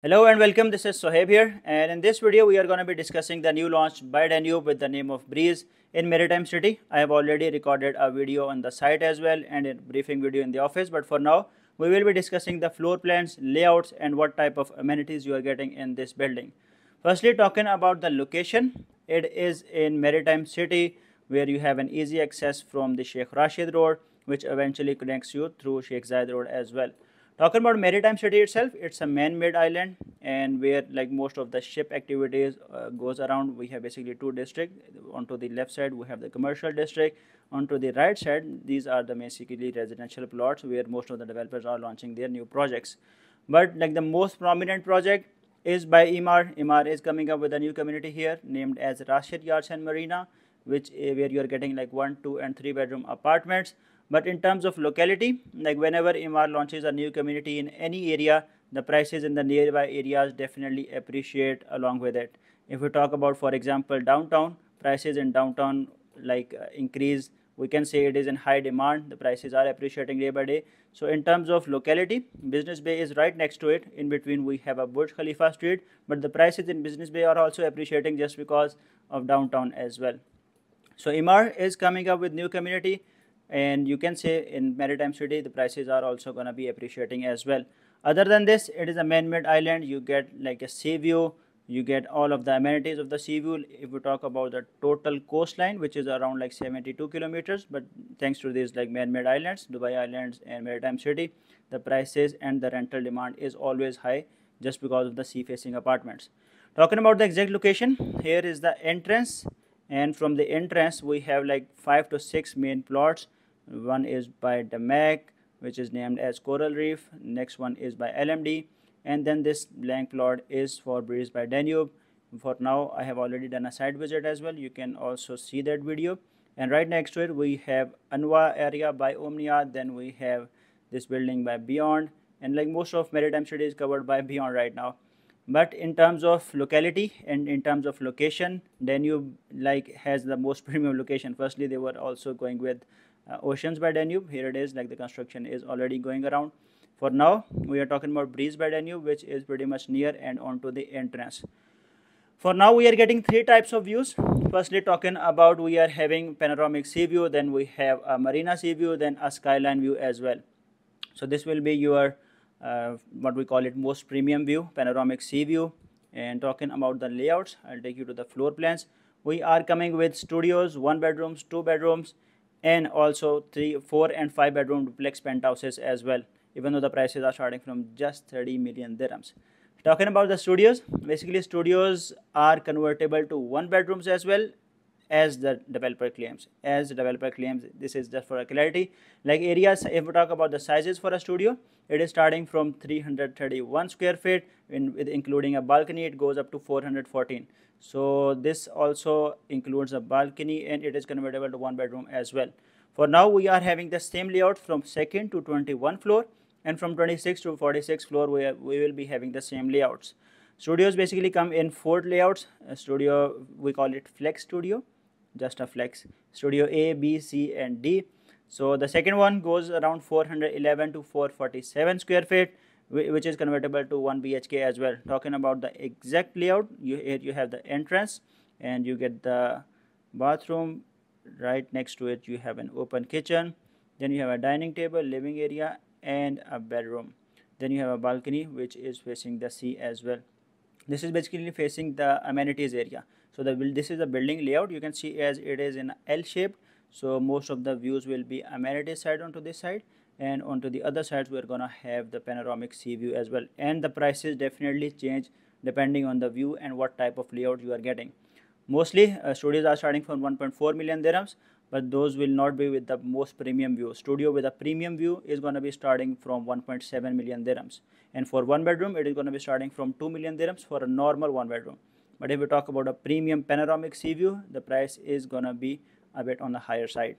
Hello and welcome. This is Sohaib here, and in this video we are going to be discussing the new launch by Danube with the name of Breeze in Maritime City. I have already recorded a video on the site as well and a briefing video in the office, but for now we will be discussing the floor plans, layouts and what type of amenities you are getting in this building. Firstly, talking about the location, it is in Maritime City where you have an easy access from the Sheikh Rashid Road, which eventually connects you through Sheikh Zayed Road as well. Talking about Maritime City itself, it's a man-made island, and where like most of the ship activities goes around. We have basically two districts. Onto the left side we have the commercial district. Onto the right side, these are the basically residential plots where most of the developers are launching their new projects. But like the most prominent project is by Emaar. Emaar is coming up with a new community here named as Rashid Yards and Marina, which where you are getting like 1, 2 and 3 bedroom apartments. But in terms of locality, like whenever Emaar launches a new community in any area, the prices in the nearby areas definitely appreciate along with it. If we talk about, for example, downtown, prices in downtown increase. We can say it is in high demand. The prices are appreciating day by day. So in terms of locality, Business Bay is right next to it. In between, we have a Burj Khalifa Street, but the prices in Business Bay are also appreciating just because of downtown as well. So Emaar is coming up with new community, and you can say in Maritime City the prices are also going to be appreciating as well. Other than this, it is a man-made island. You get like a sea view, you get all of the amenities of the sea view. If we talk about the total coastline, which is around like 72 kilometers, but thanks to these like man-made islands, Dubai Islands and Maritime City, the prices and the rental demand is always high just because of the sea-facing apartments. Talking about the exact location, here is the entrance, and from the entrance we have like 5 to 6 main plots. One is by Damac, which is named as Coral Reef. Next one is by LMD, and then this blank plot is for Breeze by Danube. For now, I have already done a site visit as well. You can also see that video. And right next to it, we have Anwa area by Omnia. Then we have this building by Beyond, and like most of Maritime City is covered by Beyond right now. But in terms of locality and in terms of location, Danube like has the most premium location. Firstly, they were also going with Oceans by Danube. Here it is, like the construction is already going around. For now, we are talking about Breeze by Danube, which is pretty much near and onto the entrance. For now, we are getting three types of views. Firstly, talking about we are having panoramic sea view, then we have a marina sea view, then a skyline view as well. So this will be your what we call it most premium view, panoramic sea view. And talking about the layouts, I'll take you to the floor plans. We are coming with studios, 1 bedrooms, 2 bedrooms, and also 3, 4 and 5 bedroom duplex penthouses as well, even though the prices are starting from just 30 million dirhams. Talking about the studios, basically studios are convertible to 1 bedrooms as well, as the developer claims. This is just for a clarity. Like areas, if we talk about the sizes for a studio, it is starting from 331 square feet, with including a balcony, it goes up to 414. So this also includes a balcony, and it is convertible to 1 bedroom as well. For now, we are having the same layout from 2nd to 21 floor, and from 26 to 46 floor we will be having the same layouts. Studios basically come in 4 layouts. A studio, we call it Flex Studio, just a flex. Studio A, B, C and D. So the second one goes around 411 to 447 square feet, which is convertible to 1 BHK as well. Talking about the exact layout, here you have the entrance, and you get the bathroom. Right next to it you have an open kitchen, then you have a dining table, living area and a bedroom. Then you have a balcony which is facing the sea as well. This is basically facing the amenities area. So this is the building layout. You can see as it is in L shape. So most of the views will be amenities side onto this side, and onto the other sides we are gonna have the panoramic sea view as well. And the prices definitely change depending on the view and what type of layout you are getting. Mostly studios are starting from 1.4 million dirhams, but those will not be with the most premium view. Studio with a premium view is going to be starting from 1.7 million dirhams, and for 1 bedroom it is going to be starting from 2 million dirhams for a normal 1 bedroom. But if we talk about a premium panoramic sea view, the price is going to be a bit on the higher side.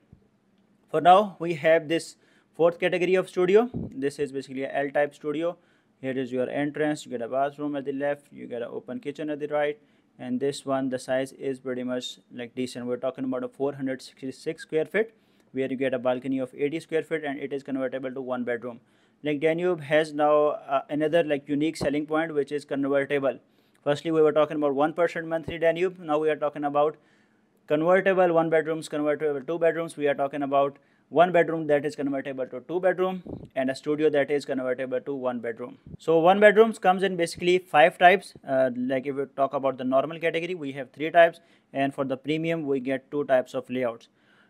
For now, we have this fourth category of studio. This is basically a L type studio. Here is your entrance. You get a bathroom at the left, you get an open kitchen at the right, and this one, the size is pretty much like decent. We're talking about a 466 square feet, where you get a balcony of 80 square feet, and it is convertible to 1 bedroom. like Danube has now another like unique selling point, which is convertible. Firstly, we were talking about 1% monthly Danube. Now we are talking about convertible 1 bedrooms, convertible 2 bedrooms. We are talking about 1 bedroom that is convertible to 2 bedroom, and a studio that is convertible to 1 bedroom. So 1 bedrooms comes in basically 5 types. Like if we talk about the normal category, we have 3 types, and for the premium we get 2 types of layouts.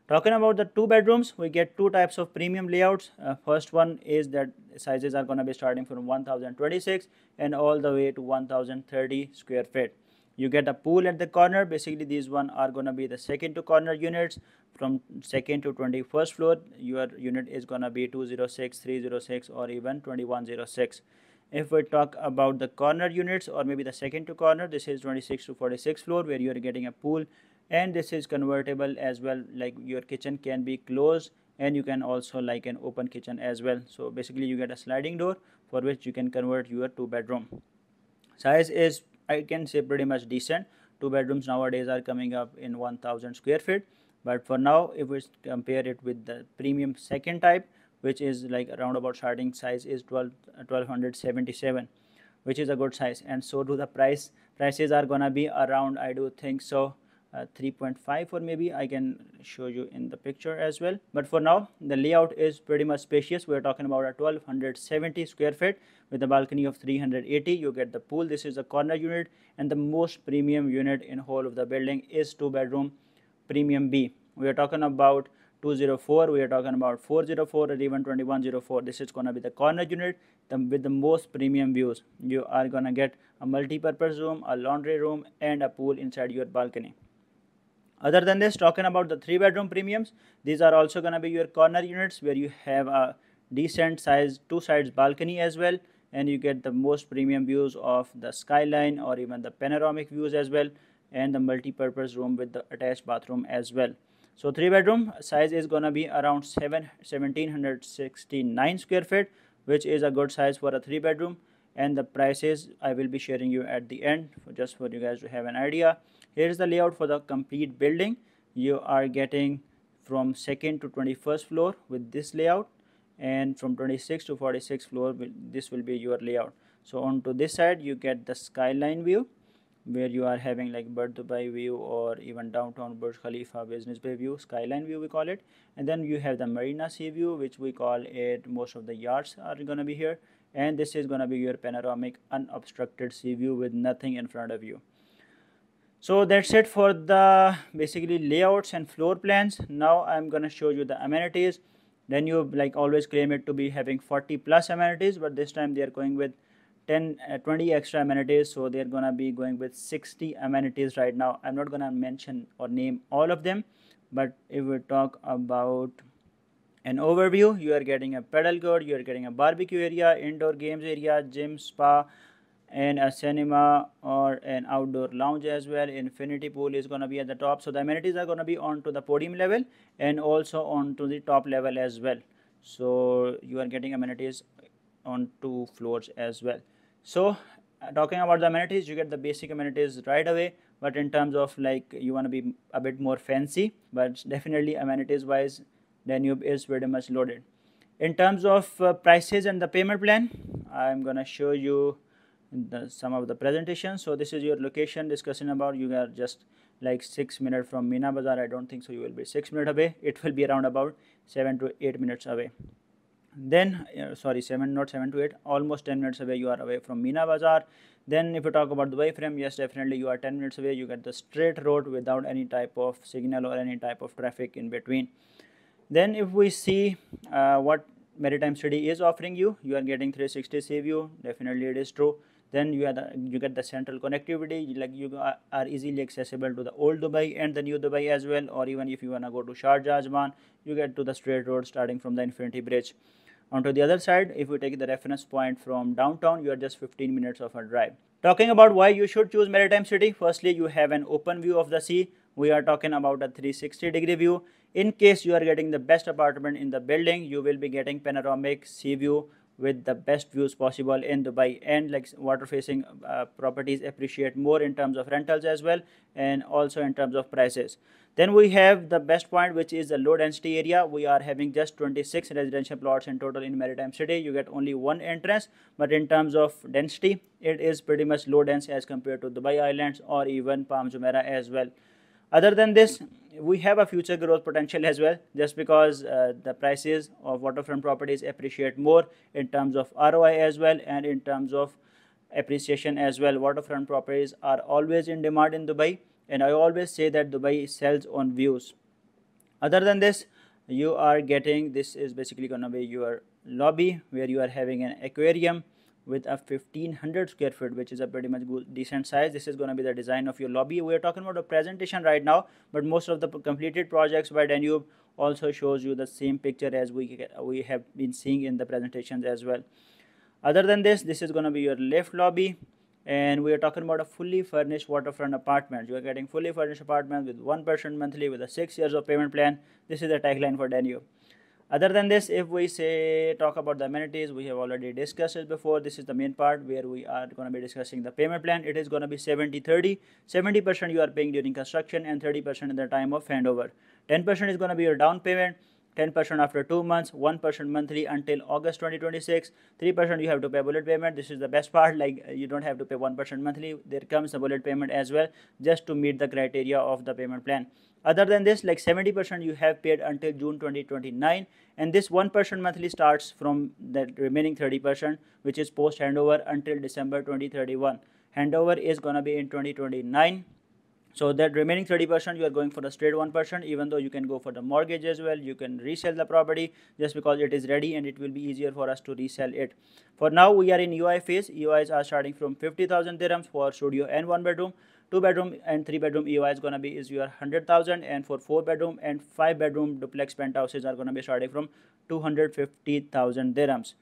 Talking about the 2 bedrooms, we get 2 types of premium layouts. First one is that sizes are going to be starting from 1026 and all the way to 1030 square feet. You get a pool at the corner. Basically these one are going to be the second to corner units. From second to 21st floor, your unit is going to be 206, 306 or even 2106. If we talk about the corner units or maybe the second to corner, this is 26 to 46 floor where you are getting a pool, and this is convertible as well, like your kitchen can be closed and you can also like an open kitchen as well. So basically you get a sliding door for which you can convert your 2 bedroom. Size is, I can say, pretty much decent. 2 bedrooms nowadays are coming up in 1000 square feet, but for now if we compare it with the premium second type, which is like around about starting size is 1277, which is a good size, and so do the prices are gonna be around, I do think so, 3.5, or maybe I can show you in the picture as well. But for now the layout is pretty much spacious. We are talking about a 1270 square feet with a balcony of 380. You get the pool. This is a corner unit, and the most premium unit in whole of the building is 2 bedroom premium B. We are talking about 204, we are talking about 404 or even 2104. This is going to be the corner unit with the most premium views. You are going to get a multi-purpose room, a laundry room and a pool inside your balcony. Other than this, talking about the 3 bedroom premiums, these are also going to be your corner units where you have a decent size 2 sides balcony as well, and you get the most premium views of the skyline or even the panoramic views as well, and the multi-purpose room with the attached bathroom as well. So 3 bedroom size is going to be around 1769 square feet, which is a good size for a 3 bedroom, and the prices I will be sharing you at the end just for you guys to have an idea. Here is the layout for the complete building. You are getting from 2nd to 21st floor with this layout, and from 26 to 46 floor this will be your layout. So onto this side you get the skyline view where you are having like Burj Dubai view or even downtown Burj Khalifa Business Bay view, skyline view we call it. And then you have the Marina Sea view, which we call it, most of the yachts are going to be here, and this is going to be your panoramic unobstructed sea view with nothing in front of you. So that's it for the basically layouts and floor plans. Now I'm going to show you the amenities. Then you like always claim it to be having 40 plus amenities, but this time they are going with 20 extra amenities, so they're gonna be going with 60 amenities right now. I'm not gonna mention or name all of them, but if we talk about an overview, you are getting a pedal court, you are getting a barbecue area, indoor games area, gym, spa, and a cinema or an outdoor lounge as well. Infinity pool is going to be at the top. So the amenities are going to be onto the podium level and also onto the top level as well. So you are getting amenities on 2 floors as well. So talking about the amenities, you get the basic amenities right away, but in terms of like you want to be a bit more fancy, but definitely amenities wise Danube is very much loaded. In terms of prices and the payment plan, I'm gonna show you some of the presentations. So this is your location discussion about, you are just like 6 minutes from Meena Bazaar. I don't think so you will be 6 minutes away. It will be around about 7 to 8 minutes away. Then sorry, 7, not 7 to 8, almost 10 minutes away you are away from Meena Bazaar. Then if you talk about Dubai Frame, yes, definitely you are 10 minutes away. You get the straight road without any type of signal or any type of traffic in between. Then if we see what Maritime City is offering you, you are getting 360 sea view, definitely it is true. Then you get the central connectivity, like you are easily accessible to the old Dubai and the new Dubai as well, or even if you want to go to Sharjah, Ajman, you get to the straight road starting from the Infinity Bridge. Onto the other side, if we take the reference point from downtown, you are just 15 minutes of a drive. Talking about why you should choose Maritime City, firstly you have an open view of the sea. We are talking about a 360-degree view. In case you are getting the best apartment in the building, you will be getting panoramic sea view with the best views possible in Dubai, and like water facing properties appreciate more in terms of rentals as well, and also in terms of prices. Then we have the best point, which is the low density area. We are having just 26 residential plots in total in Maritime City. You get only one entrance, but in terms of density, it is pretty much low dense as compared to Dubai Islands or even Palm Jumeirah as well. Other than this, we have a future growth potential as well, just because the prices of waterfront properties appreciate more in terms of ROI as well, and in terms of appreciation as well. Waterfront properties are always in demand in Dubai, and I always say that Dubai sells on views. Other than this, you are getting, this is basically going to be your lobby, where you are having an aquarium with a 1500 square feet, which is a pretty much good, decent size. This is going to be the design of your lobby. We are talking about a presentation right now, but most of the completed projects by Danube also shows you the same picture as we have been seeing in the presentations as well. Other than this is going to be your lift lobby, and we are talking about a fully furnished waterfront apartment. You are getting fully furnished apartment with 1% monthly with a 6 years of payment plan. This is the tagline for Danube. Other than this, if we say talk about the amenities, we have already discussed it before. This is the main part where we are going to be discussing the payment plan. It is going to be 70-30. 70% you are paying during construction and 30% in the time of handover. 10% is going to be your down payment, 10% after 2 months, 1% monthly until August 2026, 3% you have to pay bullet payment. This is the best part, like you don't have to pay 1% monthly. There comes a bullet payment as well, just to meet the criteria of the payment plan. Other than this, like 70% you have paid until June 2029, and this 1% monthly starts from the remaining 30%, which is post handover until December 2031. Handover is going to be in 2029. So that remaining 30% you are going for the straight 1%, even though you can go for the mortgage as well. You can resell the property just because it is ready, and it will be easier for us to resell it. For now, we are in UI phase. EOIs are starting from 50,000 dirhams for studio and 1 bedroom. 2 bedroom and 3 bedroom EOI is going to be your 100,000, and for 4 bedroom and 5 bedroom duplex penthouses are going to be starting from 250,000 dirhams.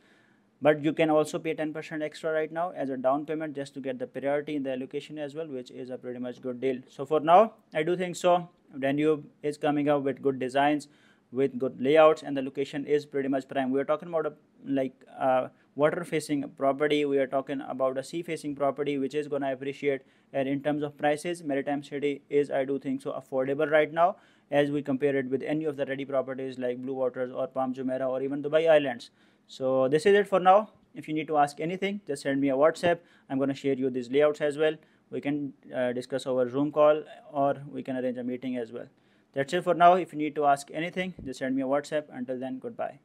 But you can also pay 10% extra right now as a down payment, just to get the priority in the allocation as well, which is a pretty much good deal. So for now, I do think so Danube is coming up with good designs, with good layouts, and the location is pretty much prime. We are talking about a water facing property. We are talking about a sea facing property, which is going to appreciate. And in terms of prices, Maritime City is, I do think so, affordable right now, as we compare it with any of the ready properties like Blue Waters or Palm Jumeirah or even Dubai Islands. So this is it for now. If you need to ask anything, just send me a WhatsApp. I'm going to share you these layouts as well. We can discuss over Zoom call, or we can arrange a meeting as well. That's it for now. If you need to ask anything, just send me a WhatsApp. Until then, goodbye.